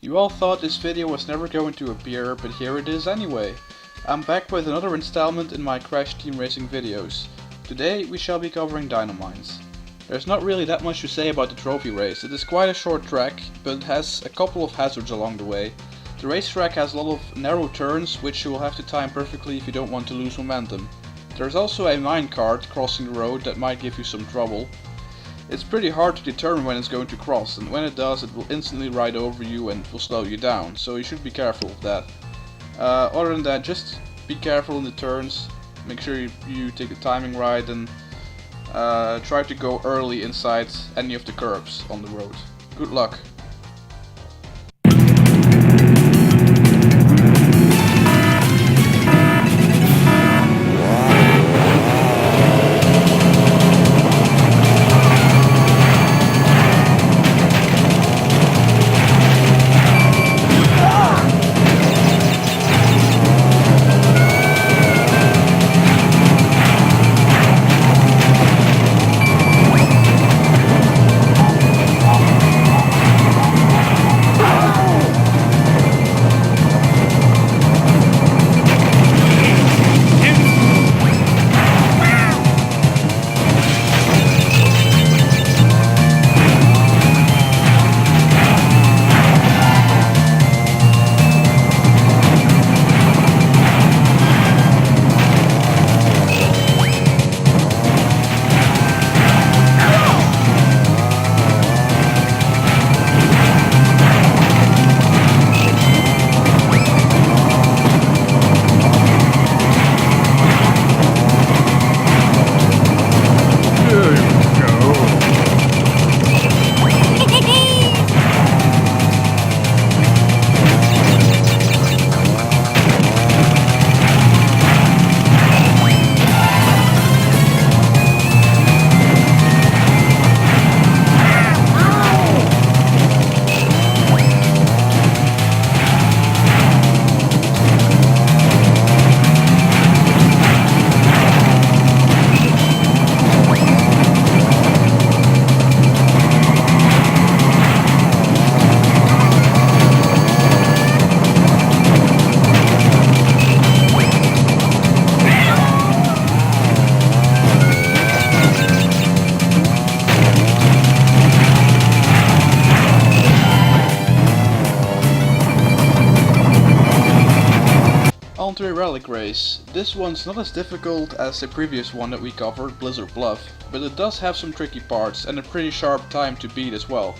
You all thought this video was never going to appear, but here it is anyway. I'm back with another installment in my Crash Team Racing videos. Today we shall be covering Dino mines. There's not really that much to say about the trophy race. It is quite a short track, but it has a couple of hazards along the way. The racetrack has a lot of narrow turns, which you will have to time perfectly if you don't want to lose momentum. There's also a minecart crossing the road that might give you some trouble. It's pretty hard to determine when it's going to cross, and when it does it will instantly ride over you and will slow you down, so you should be careful of that. Other than that, just be careful in the turns, make sure you take the timing right, and try to go early inside any of the curves on the road. Good luck! Onto a relic race. This one's not as difficult as the previous one that we covered, Blizzard Bluff, but it does have some tricky parts and a pretty sharp time to beat as well.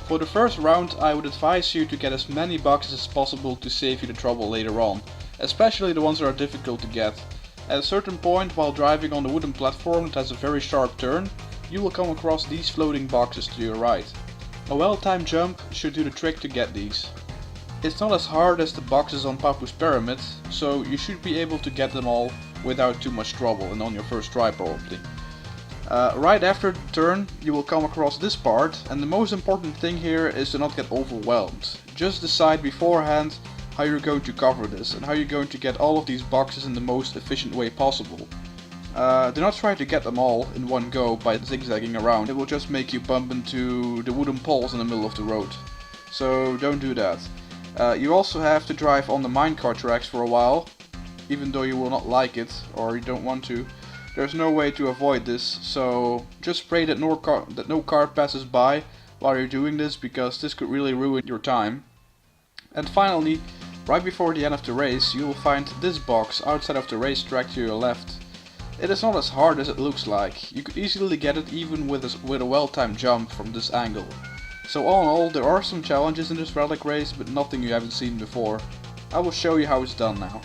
For the first round I would advise you to get as many boxes as possible to save you the trouble later on, especially the ones that are difficult to get. At a certain point while driving on the wooden platform that has a very sharp turn, you will come across these floating boxes to your right. A well-timed jump should do the trick to get these. It's not as hard as the boxes on Papu's Pyramid, so you should be able to get them all without too much trouble and on your first try probably. Right after the turn you will come across this part, and the most important thing here is to not get overwhelmed. Just decide beforehand how you're going to cover this and how you're going to get all of these boxes in the most efficient way possible. Do not try to get them all in one go by zigzagging around, it will just make you bump into the wooden poles in the middle of the road. So don't do that. You also have to drive on the minecart tracks for a while, even though you will not like it or you don't want to. There's no way to avoid this, so just pray that no car passes by while you're doing this, because this could really ruin your time. And finally, right before the end of the race, you will find this box outside of the racetrack to your left. It is not as hard as it looks like. You could easily get it even with a well-timed jump from this angle. So all in all, there are some challenges in this relic race, but nothing you haven't seen before. I will show you how it's done now.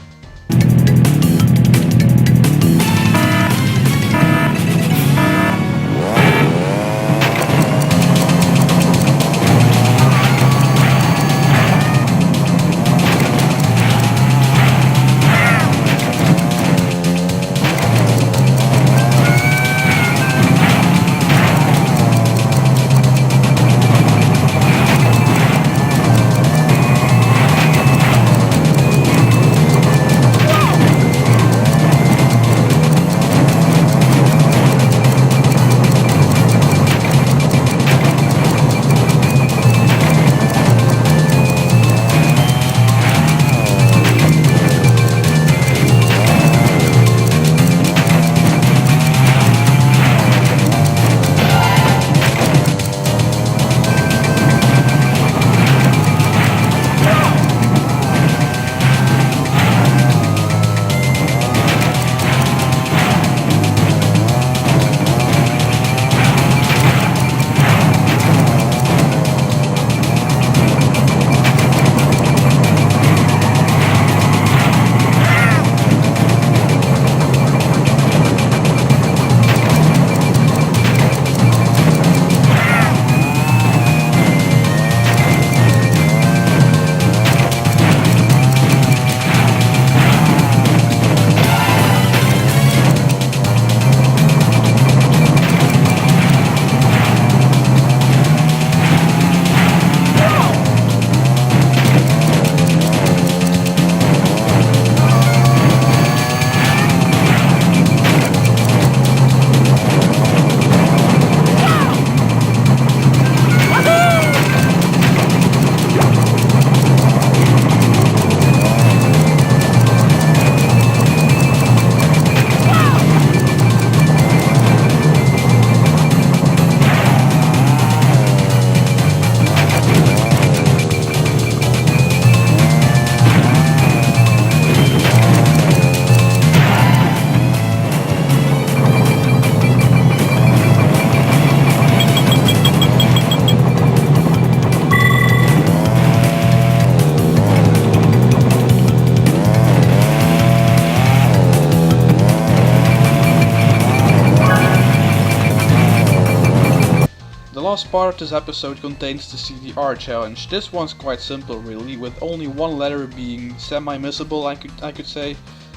last part of this episode contains the CDR challenge. This one's quite simple really, with only one letter being semi-missable I could say.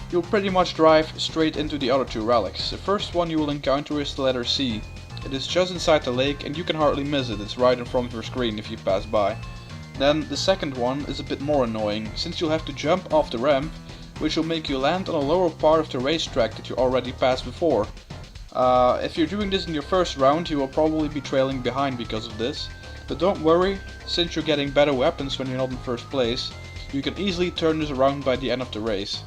You'll pretty much drive straight into the other two relics. The first one you will encounter is the letter C. It is just inside the lake and you can hardly miss it, it's right in front of your screen if you pass by. Then the second one is a bit more annoying, since you'll have to jump off the ramp, which will make you land on a lower part of the racetrack that you already passed before. If you're doing this in your first round, you will probably be trailing behind because of this, but don't worry, since you're getting better weapons when you're not in first place, you can easily turn this around by the end of the race.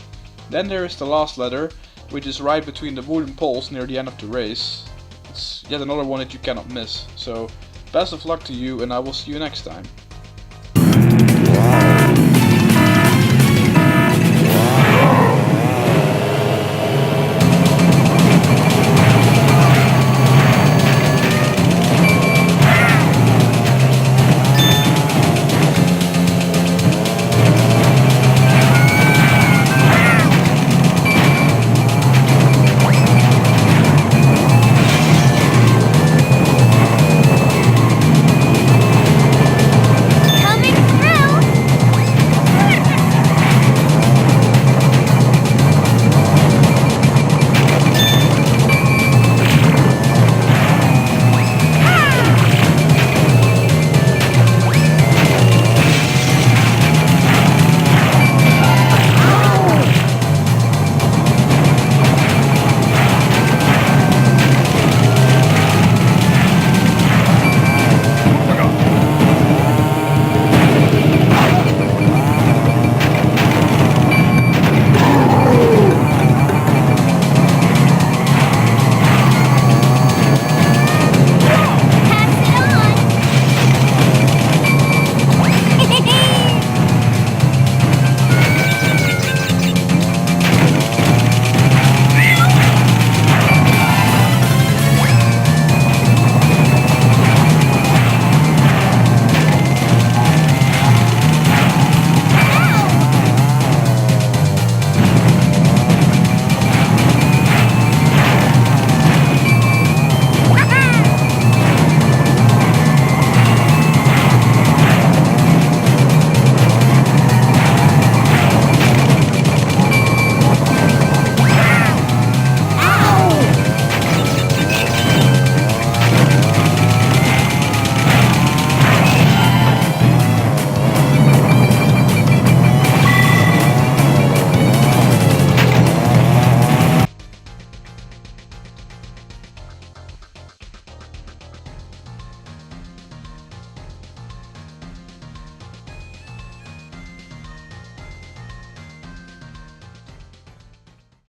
Then there is the last letter, which is right between the wooden poles near the end of the race. It's yet another one that you cannot miss, so best of luck to you and I will see you next time.